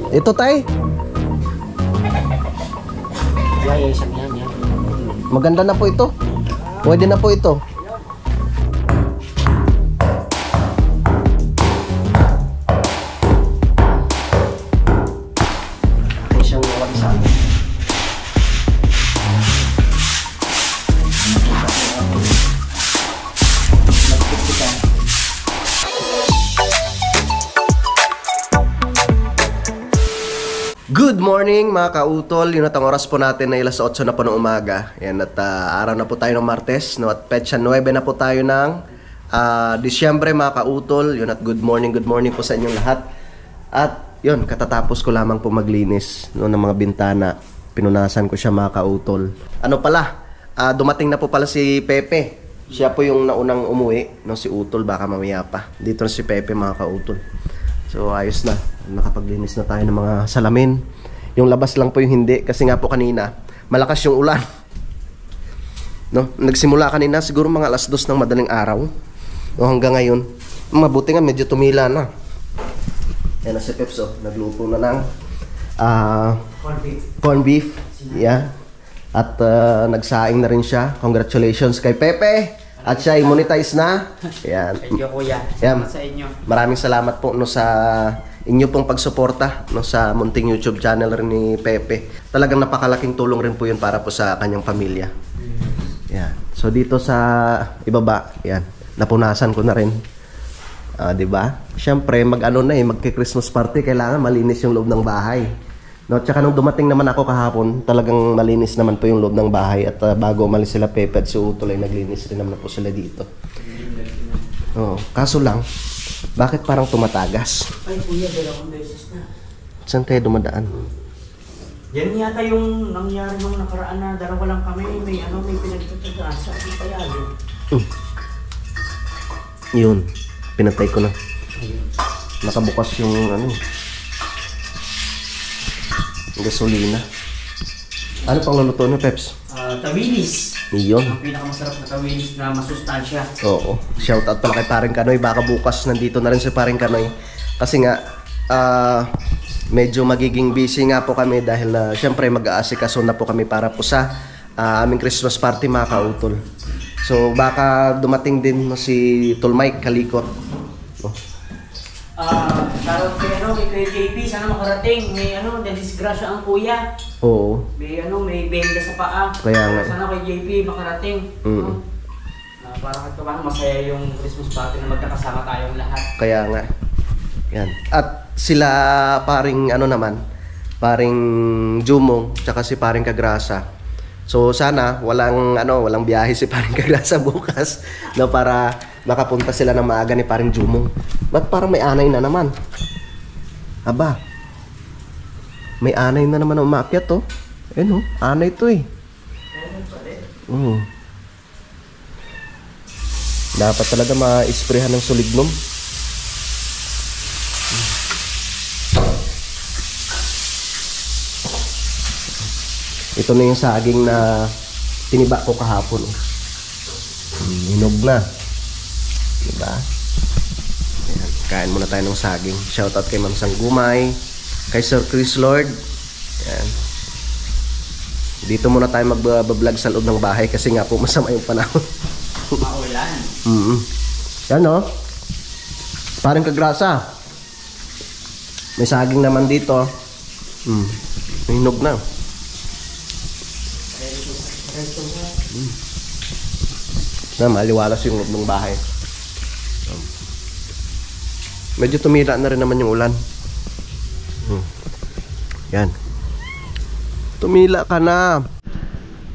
Ito tay. Yan. Maganda na po ito. Pwede na po ito. Ay siyang wagsa. Good morning mga kautol. Yun at ang oras po natin na alas 8 na po ng umaga. Yan at araw na po tayo ng Martes, no? At petsa 9 na po tayo ng Disyembre mga kautol. Yun at good morning po sa inyong lahat. At yun, katatapos ko lamang po maglinis, no, ng mga bintana. Pinunasan ko siya mga kautol. Ano pala, dumating na po pala si Pepe. Siya po yung naunang umuwi, no? Si Utol baka mamaya pa. Dito na si Pepe mga kautol. So ayos na, nakapaglinis na tayo ng mga salamin. Yung labas lang po yung hindi, kasi nga po kanina malakas yung ulan, no? Nagsimula kanina siguro mga alas 2 ng madaling araw, no? Hanggang ngayon, mabuti nga medyo tumila na. Yan na si Peps, oh. Nagluto na ng corn beef. Yeah. At nagsaing na rin siya. Congratulations kay Pepe. At siya i-monetize na. Yan. Thank you kuya. Yan. Salamat sa inyo. Maraming salamat po no sa inyo pong pagsuporta no sa munting YouTube channel rin ni Pepe. Talagang napakalaking tulong rin po 'yun para po sa kanyang pamilya. Yan. So dito sa ibaba, yan. Napunasan ko na rin. 'Di ba? Syempre mag-ano na magki-Christmas party, kailangan malinis yung loob ng bahay. No, tsaka nung dumating naman ako kahapon, talagang malinis naman po yung loob ng bahay. At bago umalis sila Pepe at si Utol ay naglinis rin naman po sila dito. Kaso lang, bakit parang tumatagas? Ay kuya, 2 beses na. Saan tayo dumadaan? Yan yata yung nangyari nung nakaraan na dalawa lang kami. May pinagtatagaan sa Payalo. Yun, pinatay ko na. Nakabukas yung gasolina. Ano pang luluto niyo, Peps? Tawinis. Iyon. Ang pinakamasarap na tawinis na masustansya. Oo. Shoutout pala kay Paring Kanoy. Baka bukas nandito na rin si Paring Kanoy. Kasi nga, medyo magiging busy nga po kami dahil syempre mag-aasikaso na po kami para po sa aming Christmas party mga kautol. So baka dumating din si Tol Mike Kalikot. Tarot kay kay JP, sana makarating. May disgrasya ang kuya. Oo. May benda sa paa. Kaya nga. Sana kay JP makarating. Para kahit masaya yung Christmas party na magkakasama tayong lahat. Kaya nga. Yan. At sila paring paring Jumong, tsaka si paring Kagrasa. So sana walang biyahe si paring Kagrasa bukas, no, para makapunta sila ng maaga ni paring Jumong. Ba't parang may anay na naman? Aba. May anay na naman ang umakyat, oh. Ayun, oh. Anay to, eh. Dapat talaga ma-isprehan ng sulignum. Ito na yung saging na tiniba ko kahapon, oh. Hinog na. Diba? Ayan, kain muna tayo ng saging. Shoutout kay Ma'am Sanggumay, kay Sir Chris Lord. Ayan. Dito muna tayo mag-vlog sa loob ng bahay kasi nga po masama yung panahon. Maulan. Yan, oh. Parang Kagrasa. May saging naman dito. Hinog na. Maliwalas yung loob ng bahay. Medyo tumila na rin naman yung ulan. Yan. Tumila ka na.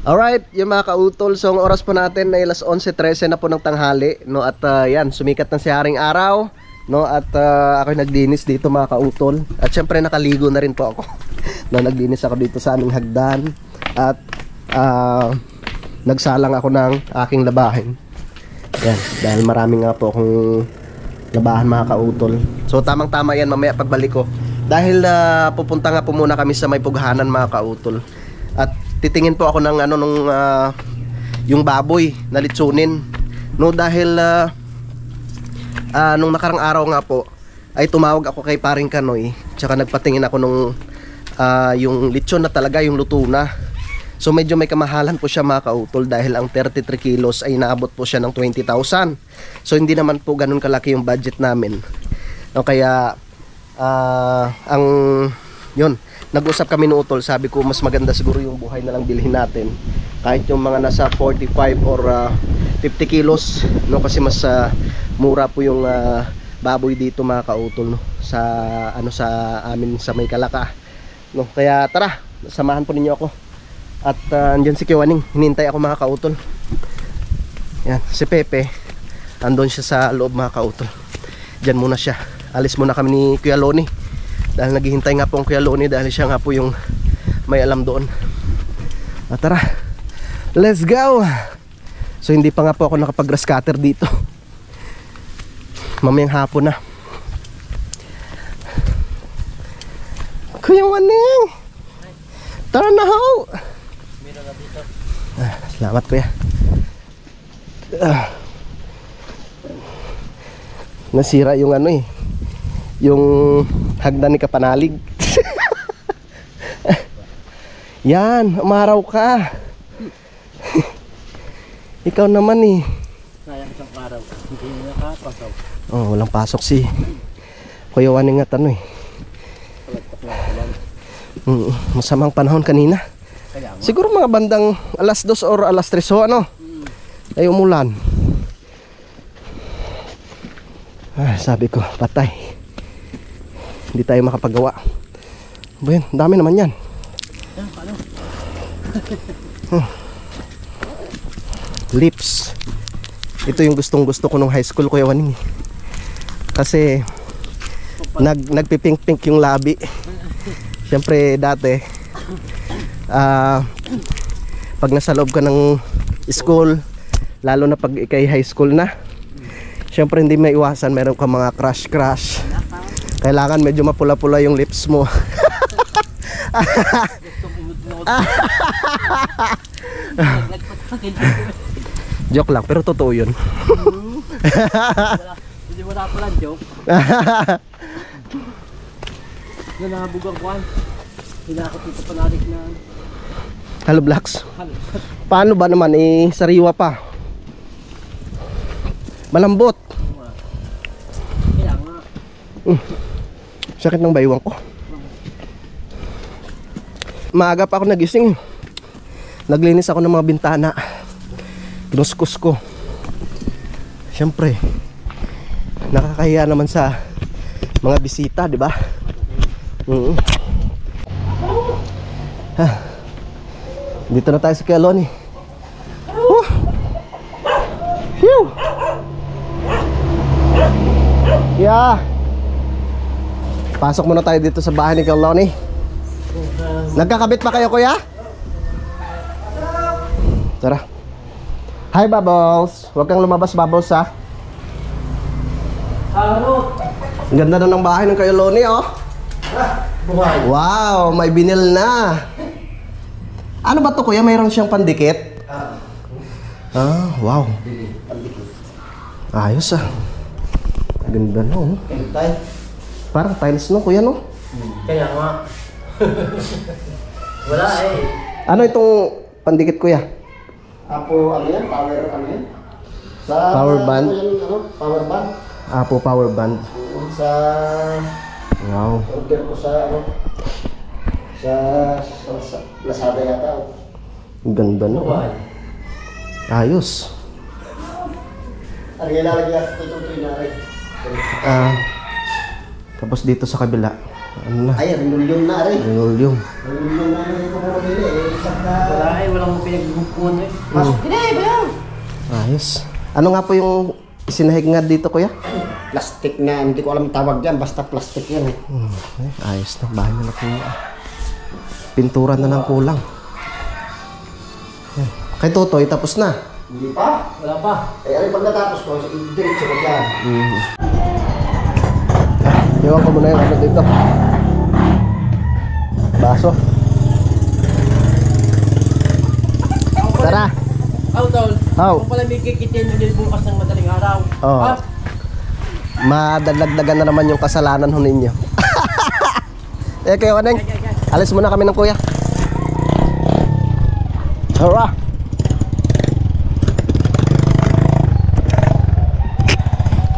Alright, yung mga kautol. So ang oras po natin ay alas 11:13 na po ng tanghali, no? At yan, sumikat na si Haring Araw, no? At ako'y naglinis dito mga kautol. At syempre nakaligo na rin po ako. No, naglinis ako dito sa aming hagdan. At nagsalang ako ng aking labahin. Yan, dahil marami nga po akong labahan mga kautol. So tamang tama yan mamaya pagbalik ko. Dahil pupunta nga po muna kami sa may pughanan mga kautol. At titingin po ako ng yung baboy na litsunin. No, dahil nung nakarang araw nga po ay tumawag ako kay paring Kanoy. Tsaka nagpatingin ako nung yung lechon na talaga, yung luto na. So medyo may kamahalan po siya mga kautol dahil ang 33 kilos ay naabot po siya ng 20,000. So hindi naman po ganun kalaki yung budget namin. No, kaya ang yun, nag-usap kami ni Utol, sabi ko mas maganda siguro yung buhay na lang bilhin natin. Kahit yung mga nasa 45 or 50 kilos, no, kasi mas mura po yung baboy dito mga kautol, no, sa sa amin sa May Kalaka. No, kaya tara, samahan po ninyo ako. At andyan si Kiwaning, hinintay ako mga kautol. Yan, si Pepe andun siya sa loob mga kautol. Diyan muna siya. Alis muna kami ni Kuya Loni dahil naghihintay nga po ang Kuya Loni dahil siya nga po yung may alam doon. At tara, let's go. So hindi pa nga po ako nakapag-grass cutter dito. Mamayang hapon na. Kuya Waning, tara na ho. Salamat kuya. Nasira yung yung hagdan ni Kapanalig. Yan, umaraw ka. Ikaw naman Sayang isang araw, hindi nakapasok. Oh, walang pasok si Kuya Waning at masamang panahon kanina. Siguro mga bandang alas 2 or alas 3 ho, ay umulan. Sabi ko, patay. Hindi tayo makapagawa. Bayan, dami naman yan. Lips. Ito yung gustong gusto ko nung high school, Kuya Waning. Kasi nagpipink-pink yung labi. Siyempre dati pag nasa loob ka ng school, lalo na pag ikay high school na, siyempre hindi may iwasan, meron ka mga crush. Kailangan medyo mapula-pula yung lips mo. Joke lang, pero totoo yun. Hindi mo na pala joke. Nanabugang kwan. Hinakot dito panarik na Hello Blacks. Paano ba naman sariwa pa? Malambot. kaya nga. Sakit ng baywang ko. Maaga pa ako nagising. Naglinis ako ng mga bintana. Kinuskus ko. Siyempre, nakakahiya naman sa mga bisita, di ba? Dito na tayo sa Kuya Loni. Phew! Yeah. Pasok muna tayo dito sa bahay ni Kuya Loni. Nagkakabit pa kayo, kuya? Tara. Hi, Bubbles. Huwag kang lumabas, Bubbles, ha? Ang ganda na ng bahay ng Kuya Loni, oh. Wow, may binil na. Ano ba to, kuya? Mayroon siyang pandikit? Wow. Ayos, Ganda, no? Parang tiles, no, kuya, no? Kaya nga. Wala Ano itong pandikit, kuya? Apo, ano yan? Power, ano yan? Sa, Power band? Power band. Apo power band. Sa, Wow. order ko sa, sa Lazada yata. Ang ganda, no? Ayos. Ano yan lalagyan? Ito na rin. Tapos dito sa kabila, ano na? Ay, rinulyon na rin. Linoleum. Rinulyon na rin ito mo nila Wala walang pinagbukuan Hindi, ba yan? Ayos. Ano nga po yung isinahig nga dito, kuya? Plastic na, hindi ko alam tawag dyan, basta plastic yan Ayos na, bahay na po. Pintura na lang kulang. Kay Totoy, tapos na. Hindi pa. Wala pa. Ano pag natapos ko, diretso ko dyan. Iwan ko muna yung ano dito. Baso. Tara. Tol. How? Kung pala may kikitin mo din bukas ng madaling araw. Oo. madadagdagan na naman yung kasalanan ho ninyo. Eh kayo Kaneng, alis muna kami ng kuya. Hurrah!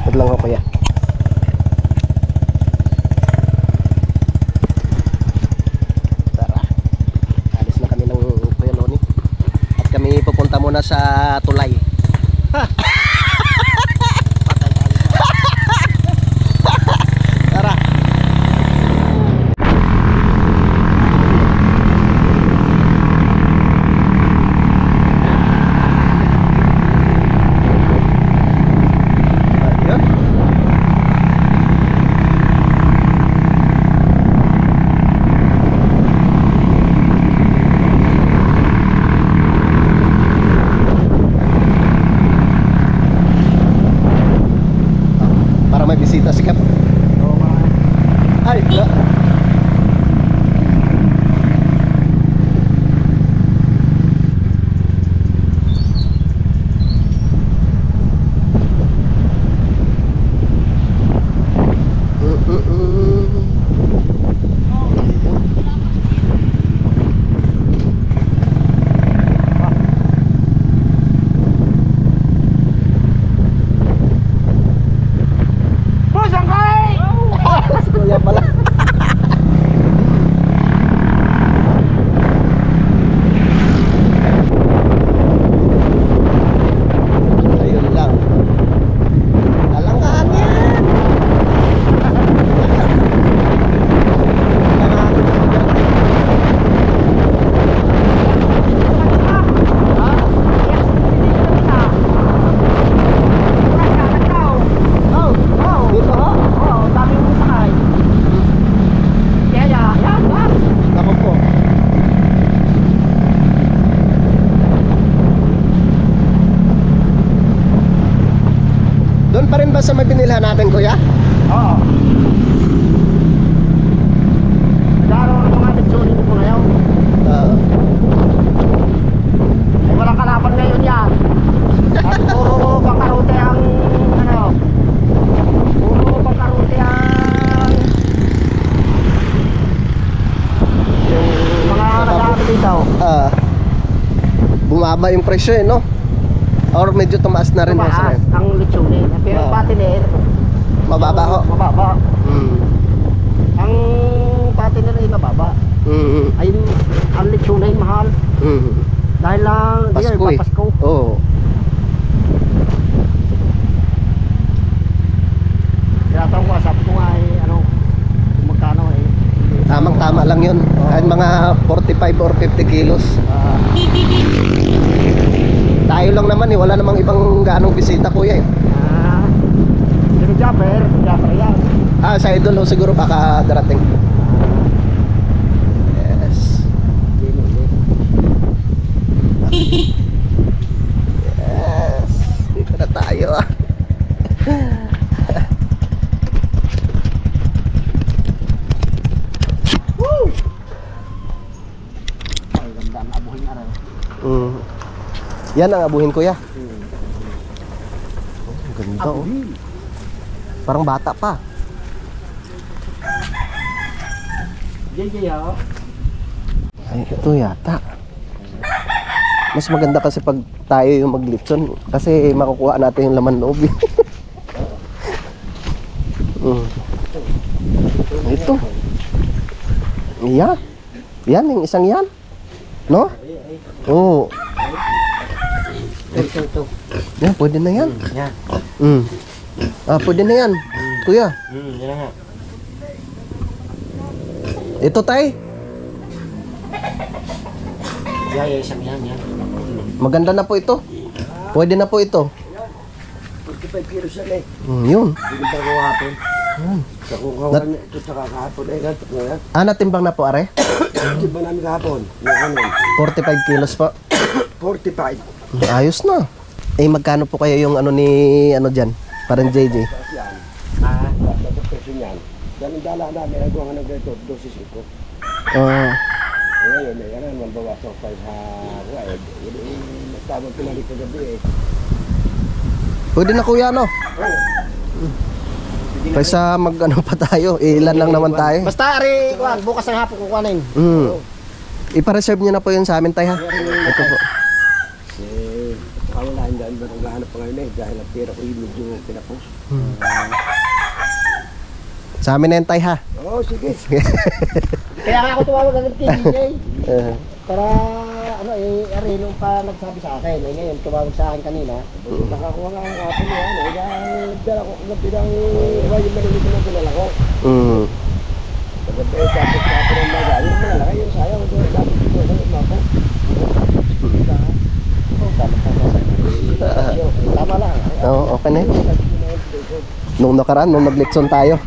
Wait lang ho kuya. Tara, alis na kami ng kuya Noni. At kami pupunta muna sa tulay. Tara. Ayun. Para may bisita si Kap. Ay, wala. Kuya pala. Ayun lang. Alangan yan. Dito ho? Ako po. Doon pa rin ba sa may binilhan natin kuya? Oo. Nagkaroon ng mga bitsunin mo ngayon. Ay walang kalaban ngayon yan. At puro pangkarute ang ano. Puro pangkarute ang mga nag-aaral dito. Bumaba yung presyo no? Or medyo tumaas na rin ho sa Tumaas ngayon? ang litsunin. Pero Oo. patiner. Mababa ho? Mababa. Mm. Ang patiner ay mababa. Ay ang litsunin mahal. Dahil lang Pasko eh. Pasko. Oo. Kaya tawag ko, sabi ko nga ay ano, kung magkano eh. Tamang tama lang yun. Kahit mga 45 or 50 kilos. Tayo lang naman eh. Wala namang ibang ganong bisita kuya eh. Sino Japper yan. Sa idol ho siguro baka darating. Yes. Yes. Dito na tayo ah. Ay, ganda ang abuhin na rin. Yan ang abuhin kuya. Ang ganda oh. Parang bata pa. JJ ha? Ay, ito yata. Mas maganda kasi pag tayo yung maglipson kasi makukuha natin yung laman loob. Ito. Yan. Yan, yung isang yan. No? Oo. Ito. Yan, pwede na yan. Yan. Pwede na yan. Kuya. Yan na nga. Ito tay. Yan, isang yan. Maganda na po ito. Pwede na po ito. 45 kilos yan eh. Yun. Hindi ba ko hapon? Sa kung kawan ito sa kakahapon eh. Ganto ko yan. Natimbang na po are? Hindi ba namin kahapon? Yung ano? 45 kilos po. 45. Ayos na. Eh magkano po kayo yung ano ni ano diyan? Parang JJ. Yan. Dapat peso yan. Ganun dala namin. Ang gawa ng ganito. Dosis ito. Ngayon eh. Ganun. Mambawas ako sa kuwaid. Tawag pinalik ko gabi eh. Pwede na kuya no? Kaysa mag ano pa tayo, ilan lang naman tayo. Basta, ari, kuhan, bukas ng hapon kukuhanin. Ipa-reserve nyo na po yun sa amin tayo ha. Ito po. Wala, hindi ba naghahanap pa ngayon eh. Dahil ang pera ko yung medyo pinapos. Sa amin na yun tayo ha. Oo, sige. Kaya nga ako tumawag agad kay DJ. Para, ano eh, ari, nung pa nagsabi sa akin. Eh, ngayon, tumawag sa akin kanina. Nakakuha nga ang kapon yan. Eh, dahil nagdala ko, nagbilang, yung malilitin na pinala ko. Nagdala tapos kapon ng maga. Yung malala, yun sayang. Yung sabi ko, yung mako. Tama lang. Oo, okay na yun. Nung nakaraan, nung nag-leksyon tayo.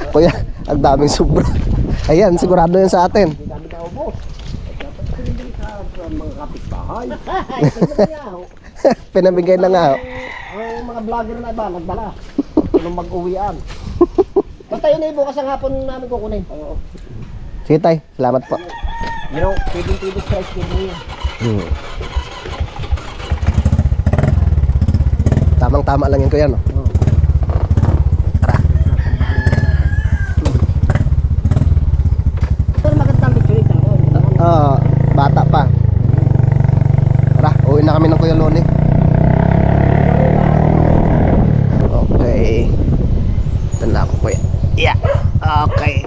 Kuya, ang daming sobra. Ayan, sigurado yun sa atin. Hindi kami naubos. Dapat pinibili sa mga kapitbahay. Pinabigay na nga. Ang mga vlogger na iba, nagdala. Nung mag-uwian. Basta yun eh, bukas ang hapon namin kukunin. Sige tay, salamat po. You know, pwedeng price kid mo yun. Tamang-tama lang yun kuya, no? Pero magandang picture ito. Bata pa. Tara, uwi na kami ng Kuya Loni. Okay. Ito na ako kuya. Yeah. Okay.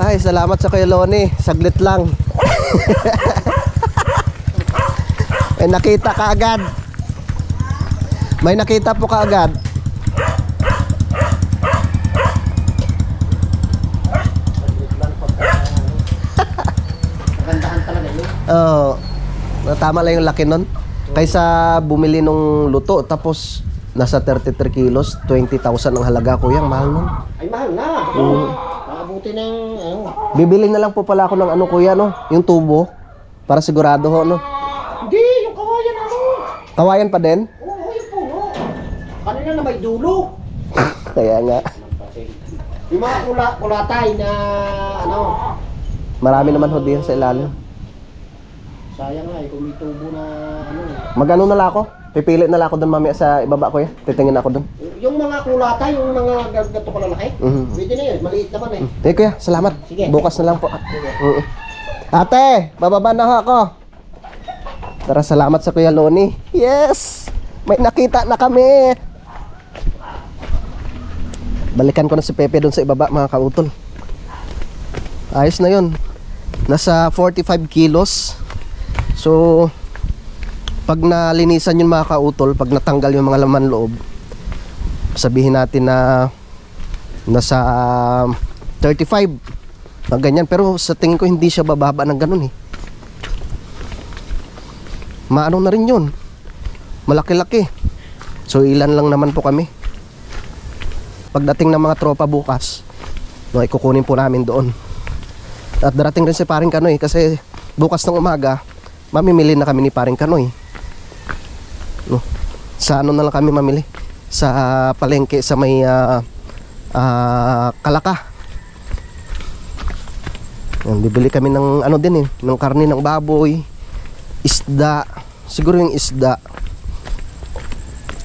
Ay, salamat sa Kuya Loni. Saglit lang. Eh, nakita ka agad. May nakita po ka agad. Magandahan talaga yun. Tama lang yung laki nun. Kaysa bumili nung luto tapos nasa 33 kilos, 20,000 ang halaga kuya, ang mahal nun. Ay, mahal na. Nakabuti ng, ano. Bibili na lang po pala ako ng ano kuya, no? Yung tubo para sigurado ho, no? Hindi, yung kawayan ano. Kawayan pa din? Oo, yung puno. Kanina na may dulo. Kaya nga. Yung mga kulatay na, ano. Marami naman ho din sa ilalim. Sayang nga eh, kung may tubo na, ano. Magano na lang ako? Pipili na lang ako doon mamaya sa ibaba kuya. Titingin ako doon. Yung mga kulatay, yung mga gato kalalaki. Pwede na yun, maliit naman eh. Eh kuya, salamat. Sige. Bukas na lang po. Ate, bababa na ho ako. Tara, salamat sa Kuya Loni. Yes! May nakita na kami. Balikan ko na si Pepe doon sa ibaba mga kautol. Ayos na yun. Nasa 45 kilos. So pag nalinisan yung mga kautol, pag natanggal yung mga laman loob, sabihin natin na nasa 35 na ganyan. Pero sa tingin ko hindi siya bababa ng ganun eh. Maano na rin yun, malaki-laki. So ilan lang naman po kami. Pagdating ng mga tropa bukas, no, ikukunin po namin doon. At darating rin si Paring Kanoy kasi bukas ng umaga mamimili na kami ni Paring Kanoy, no, sa ano na lang kami mamili, sa palengke sa may Kalaka. Yan, bibili kami ng ano din eh, ng karne ng baboy, isda, siguro yung isda,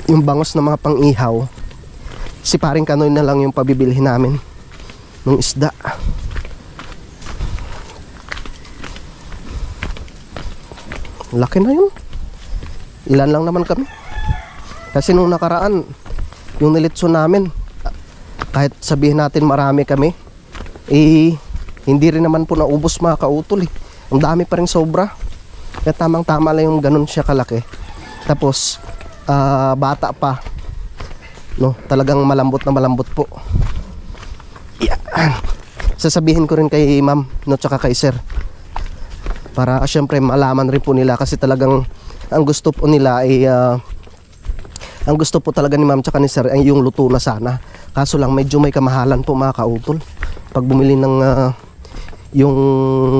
yung bangos na mga pang-ihaw. Si Paring Kanoy na lang yung pabibilhin namin ng isda. Laki na yun. Ilan lang naman kami. Kasi nung nakaraan, yung nilitso namin, kahit sabihin natin marami kami, eh hindi rin naman po naubos mga kautol eh. Ang dami pa rin sobra. Kaya tamang tama lang yung ganun siya kalaki. Tapos bata pa, no, talagang malambot na malambot po. Yan. Sasabihin ko rin kay ma'am, no, tsaka kay sir, para syempre malaman rin po nila, kasi talagang ang gusto po nila ay ang gusto po talaga ni ma'am tsaka ni sir ay yung luto na sana. Kaso lang medyo may kamahalan po mga kautol pag bumili ng yung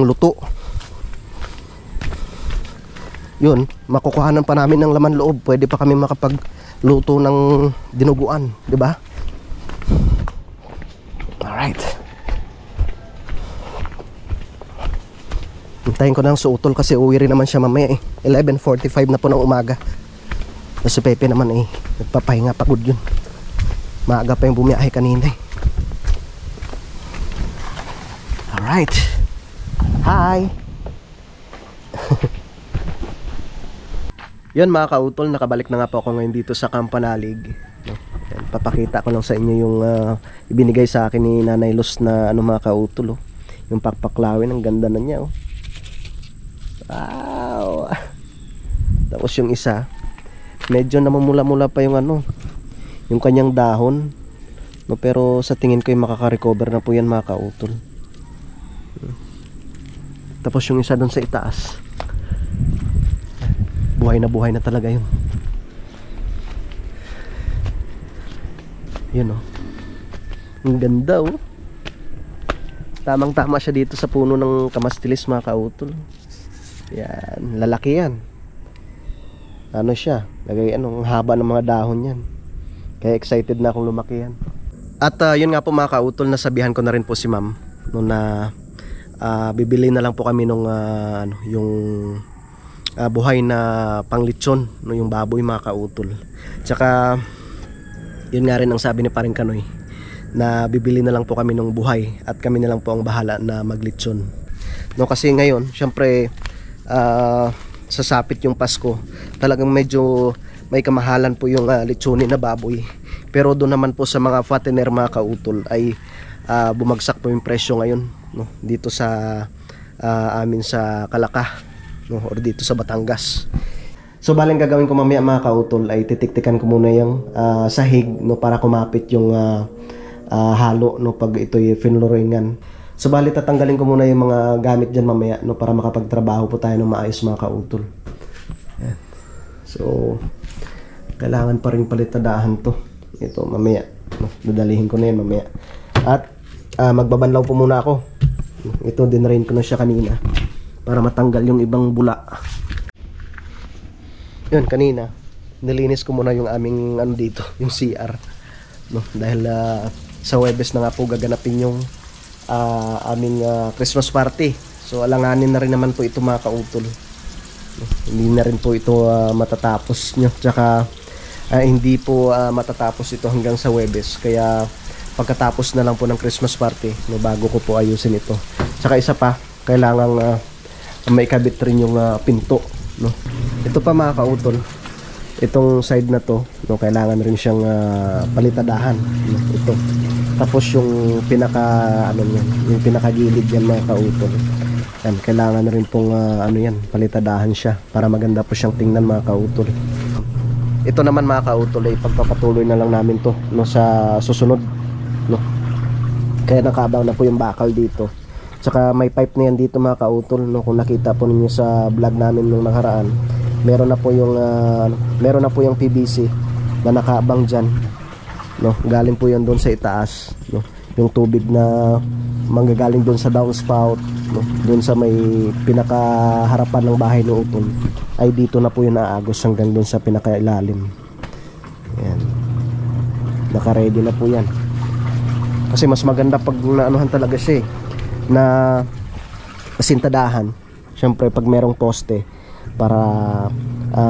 luto. Yun, makukuhanan pa namin ng laman loob. Pwede pa kami makapagluto ng dinuguan, di ba? Alright. Hintayin ko ng suutol kasi uwi rin naman siya mamaya eh. 11:45 na po ng umaga. Si Pepe naman nagpapahinga, pagod yun. Maaga pa yung bumiyahe kanina Alright. Hi. Yun mga kautol, nakabalik na nga po ako ngayon dito sa Campanalig. Yan, papakita ko lang sa inyo yung ibinigay sa akin ni Nanay Luz na mga kautol. Yung pakpaklawin, ang ganda na niya. Wow. Tapos yung isa, medyo namumula-mula pa yung yung kanyang dahon. Pero sa tingin ko yung makaka-recover na po yan mga kautol. Tapos yung isa doon sa itaas, buhay na talaga yun. Yun ang ganda tamang tama siya dito sa puno ng kamastilis mga kautol. Yan, lalaki yan. Siya lagay ang haba ng mga dahon yan, kaya excited na akong lumaki yan. At yun nga po mga kautol, nasabihan ko na rin po si ma'am na bibili na lang po kami nung yung buhay na panglitsyon, yung baboy mga kautol. Tsaka yun nga rin ang sabi ni Paring Kanoy, na bibili na lang po kami nung buhay at kami na lang po ang bahala na maglitsyon. Kasi ngayon syempre sasapit yung Pasko, talagang medyo may kamahalan po yung litsunin na baboy. Pero doon naman po sa mga fattener mga kautol ay bumagsak po yung presyo ngayon dito sa amin sa Kalaka or dito sa Batangas. So baling gagawin ko mamaya mga kautol ay titiktikan ko muna yung sahig para kumapit yung halo pag ito'y finloringan. So bali tatanggalin ko muna yung mga gamit dyan mamaya para makapagtrabaho po tayo ng maayos mga kautol. Yan. So kailangan pa rin palitadahan to. Ito mamaya dadalihin ko na yan mamaya. At magbabanlaw po muna ako. Ito dinrain ko na siya kanina para matanggal yung ibang bula. Yun, kanina nilinis ko muna yung aming dito, yung CR dahil sa Huwebes na nga po gaganapin yung aming Christmas party. So alanganin na rin naman po ito mga kautol. Hindi na rin po ito matatapos tsaka hindi po matatapos ito hanggang sa Huwebes, kaya pagkatapos na lang po ng Christmas party bago ko po ayusin ito. Tsaka isa pa, kailangan maikabit rin yung pinto Ito pa mga kautol, itong side na to kailangan rin siyang palitadahan ito. Tapos yung pinaka yung pinakagilid yan mga kautol, yan, kailangan rin pong palitadahan siya para maganda po siyang tingnan mga kautol. Ito naman mga kautol ay pagpapatuloy na lang namin to sa susunod kaya nakaabang na po yung bakal dito. Tsaka may pipe na yan dito mga kautol kung nakita po ninyo sa vlog namin nung nakaraan, meron na po yung PVC na nakaabang dyan galing po yan doon sa itaas yung tubig na manggagaling doon sa downspout doon sa may pinakaharapan ng bahay ng utol ay dito na po yung aagos hanggang doon sa pinakailalim. Yan, naka-ready na po yan kasi mas maganda pag naanuhan talaga siya na asintadahan. Syempre pag merong poste para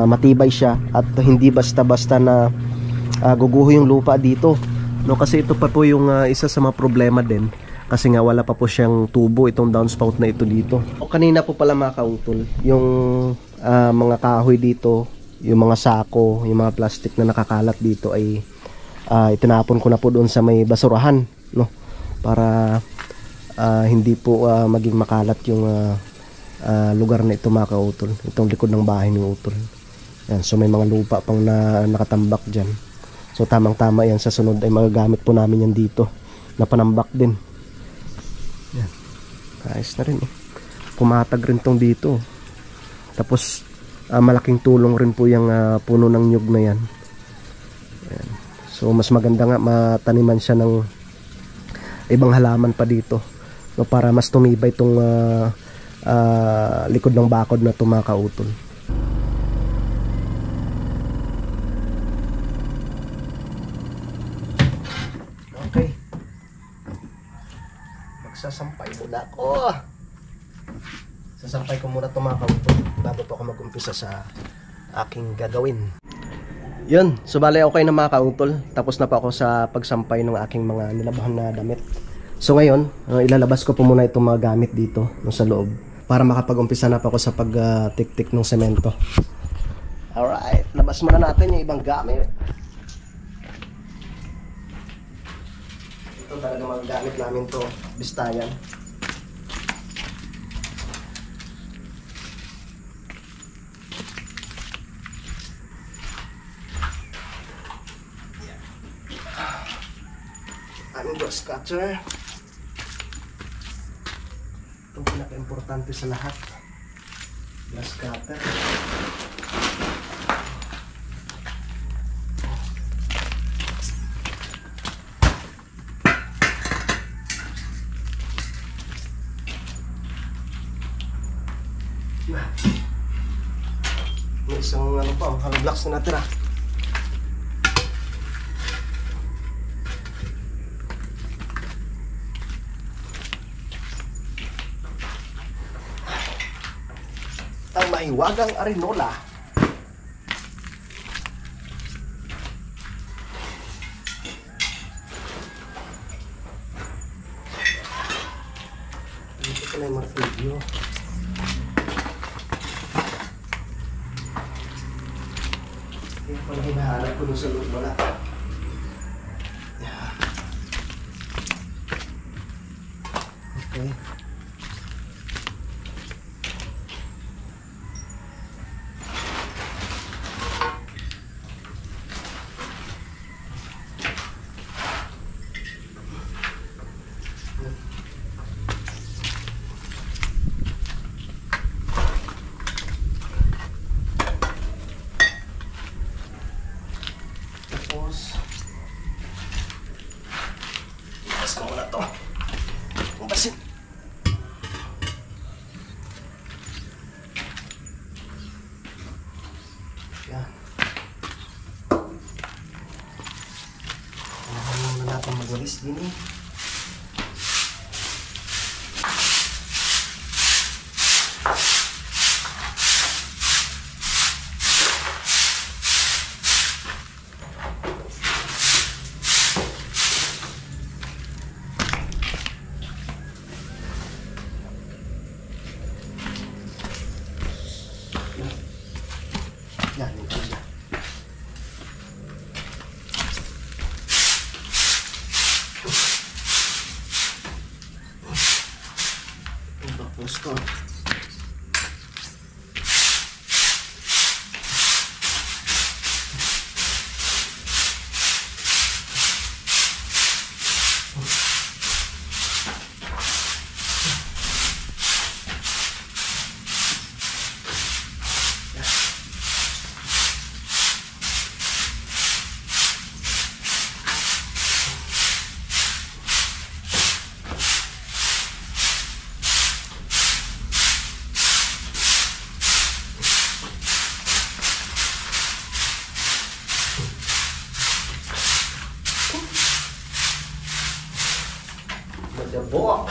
matibay siya at hindi basta-basta na guguho yung lupa dito kasi ito pa po yung isa sa mga problema din, kasi nga wala pa po siyang tubo itong downspout na ito dito. Kanina po pala mga kautol, yung mga kahoy dito, yung mga sako, yung mga plastic na nakakalat dito ay itinapon ko na po doon sa may basurahan para hindi po maging makalat yung lugar na ito mga kautol, itong likod ng bahay ng utol. Yan, so may mga lupa pang nakatambak dyan. So tamang tama yan, sa sunod ay magagamit po namin yan dito na panambak din. Yan, ayos na rin pumatag rin tong dito. Tapos malaking tulong rin po yung puno ng nyug na yan. Yan. So mas maganda nga mataniman siya ng ibang halaman pa dito para mas tumibay itong likod ng bakod na ito mga kautol. Okay, magsasampay muna ako. Sasampay ko muna ito mga kautol bago po ako mag-umpisa sa aking gagawin. Yun, so bale okay na mga kautol. Tapos na po ako sa pagsampay ng aking mga nilabahan na damit. So ngayon, ilalabas ko po muna itong mga gamit dito sa loob para makapag-umpisa na po ako sa pag-tik-tik ng semento. Alright, labas muna natin yung ibang gamit. Ito talaga mga gamit namin to, Bistayan. Aming grass cutter. Itong pinaka-importante sa lahat, grass cutter. May isang ano pa, hollow blocks na natira. Ang mahiwagang arenola. Dito pala yung martilyo. Yung pala hinahanap ko dun sa loob, wala. Yeah. Okay. Tapos ko muna to. Ang basit. Yan. Kailangan muna natin magwalis din eh. Yan, ito na. Tapos to. Magdabok.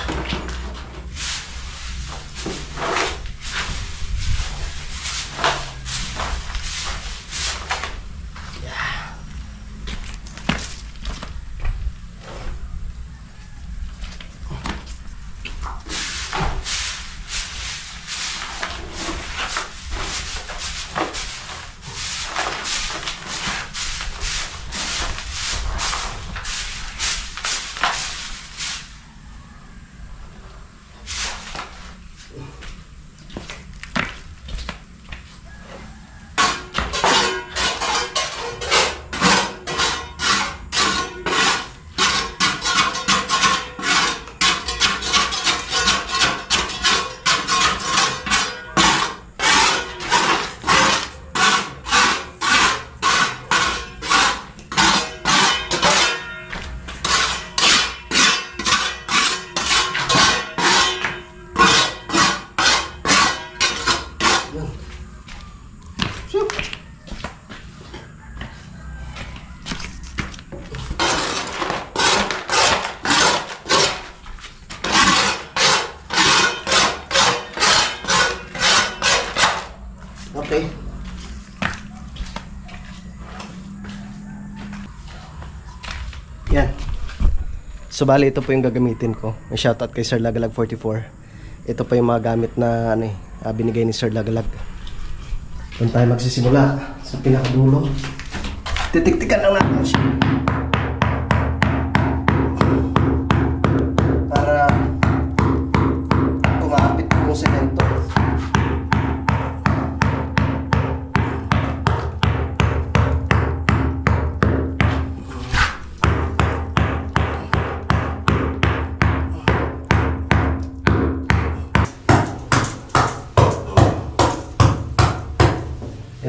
So bali ito po yung gagamitin ko. May shoutout kay Sir Lagalag 44. Ito po yung mga gamit na binigay ni Sir Lagalag. Doon tayo magsisimula sa pinakadulo. Titiktikan lang natin siya. Para kumapit yung semento.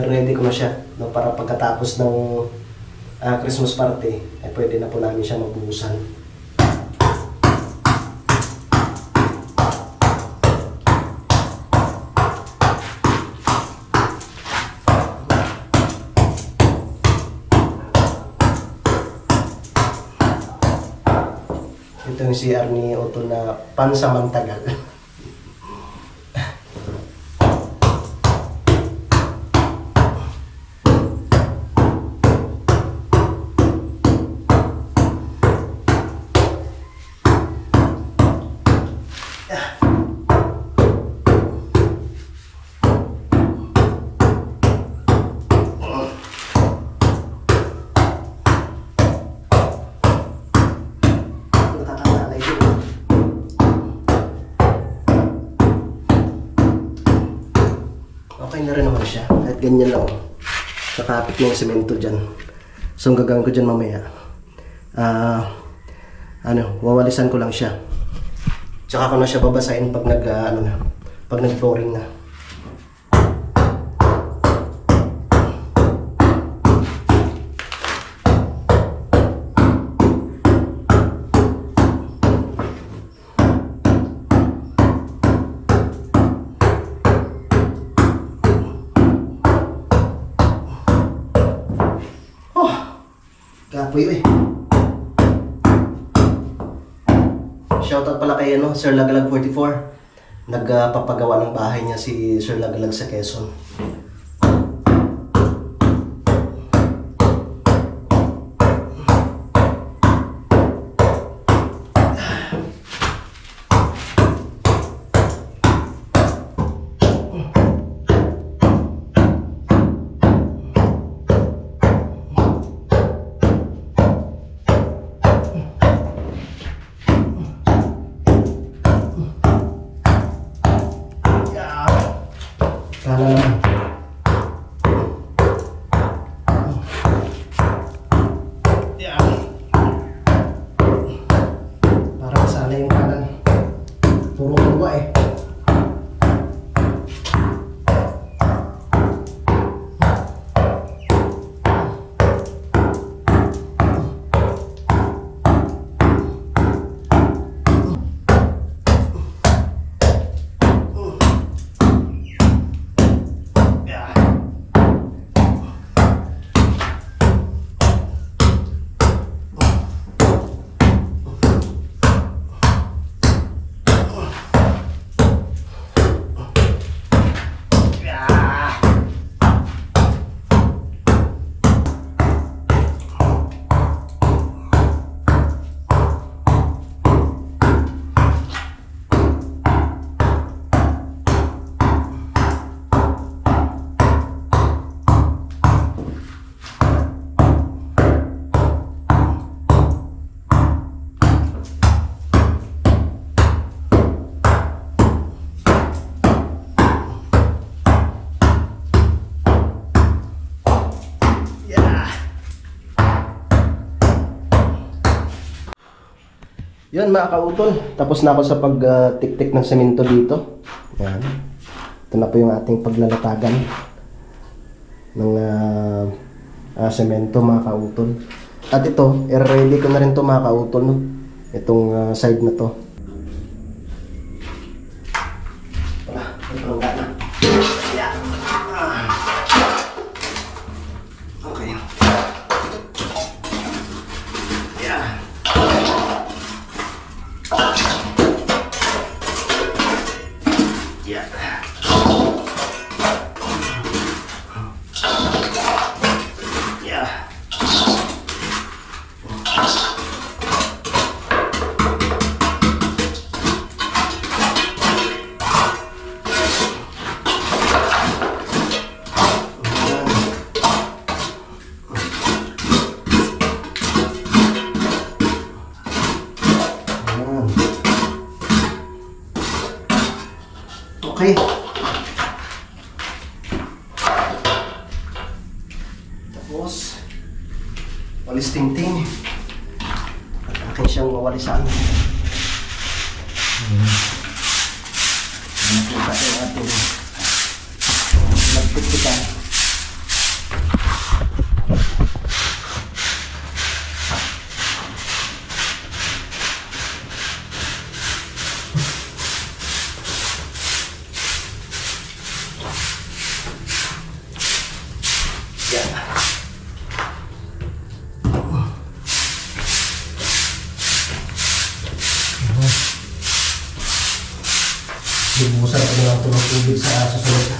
Ready ko na siya para pagkatapos ng Christmas party ay pwede na po namin siya magbuhusan. Ito yung CR ni Otto na pansamantagal. Okay na rin naman siya. Kahit ganyan lang. Nakapit na yung semento dyan. So, ang gagawin ko dyan mamaya. Wawalisan ko lang siya. Tsaka ko na siya babasahin pag pag nag-flooring na. Kapoy Shoutout pala kay Sir Lagalag 44. Nagpapagawa ng bahay niya si Sir Lagalag sa Quezon. Sana naman. Parang sana yung kanan. Puro kurwa Yan mga kautol, tapos na ako sa pag-tik-tik ng semento dito. Yan. Ito na po yung ating paglalatagan ng semento mga kautol. At ito, ready ko na rin ito mga kautol, no? Itong side na to. Wala, ito na. Yan. Okay. Yan. Yeah. Yeah. Okay. Tapos, walis ting-ting. At akin siyang wawalisan. Nakita yung ating nagpitikan. Yan. Bubusan ko ng tubig sa susunod.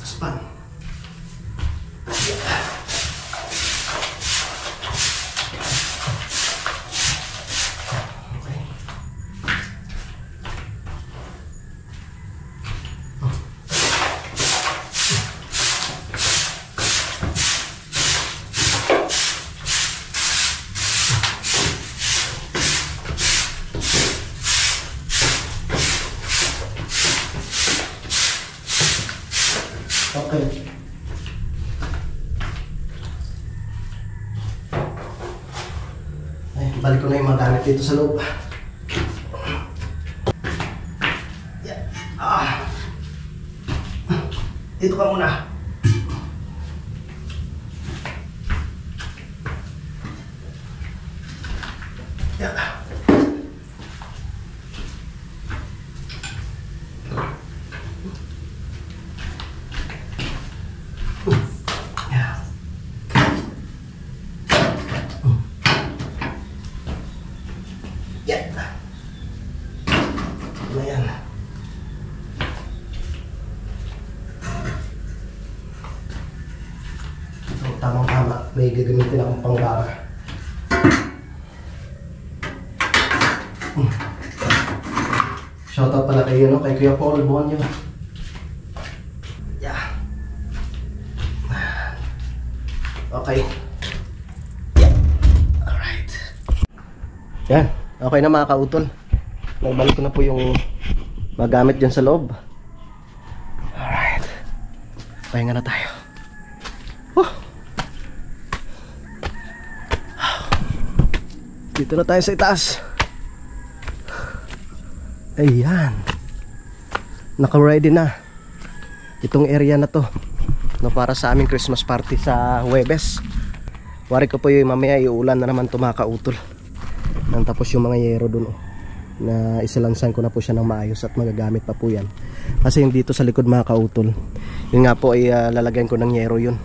Taspan. Okay. Okay. Ay, balik ko na yung mga gamit dito sa loob. Yan. Dito ka muna. Yan. Ayan. So, tamang-tama. May gagamitin akong pangbara. Shoutout pala kayo, no? Kay Kuya Paul Bonyo. Yeah. Okay. Yeah. Alright. Yan. Okay na mga kautol. Nagbalik ko na po yung magamit dyan sa loob. Alright. Pahinga na tayo. Dito na tayo sa itaas. Ayan. Naka-ready na itong area na to, no, para sa aming Christmas party sa Huwebes. Wari ko po yung mamaya iulan na naman to mga kautol. Nang tapos yung mga yero dun, na isalansan ko na po siya ng maayos at magagamit pa po yan. Kasi yung dito sa likod mga kautol, yun nga po ay lalagyan ko ng yero yun.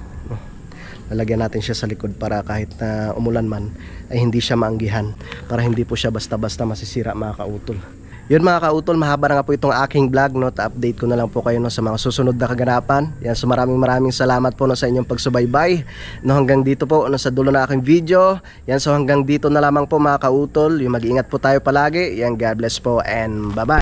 Lalagyan natin siya sa likod para kahit na umulan man ay hindi siya maanggihan, para hindi po siya basta-basta masisira mga kautol. Yun mga kautol, mahaba na nga po itong aking vlog, no? Ta-update ko na lang po kayo, no, sa mga susunod na kaganapan. Yan, so maraming salamat po, no, sa inyong pagsubaybay, no, hanggang dito po, no, sa dulo na aking video. Yan, so hanggang dito na lamang po mga kautol. Yung mag-iingat po tayo palagi. Yan, God bless po and bye bye.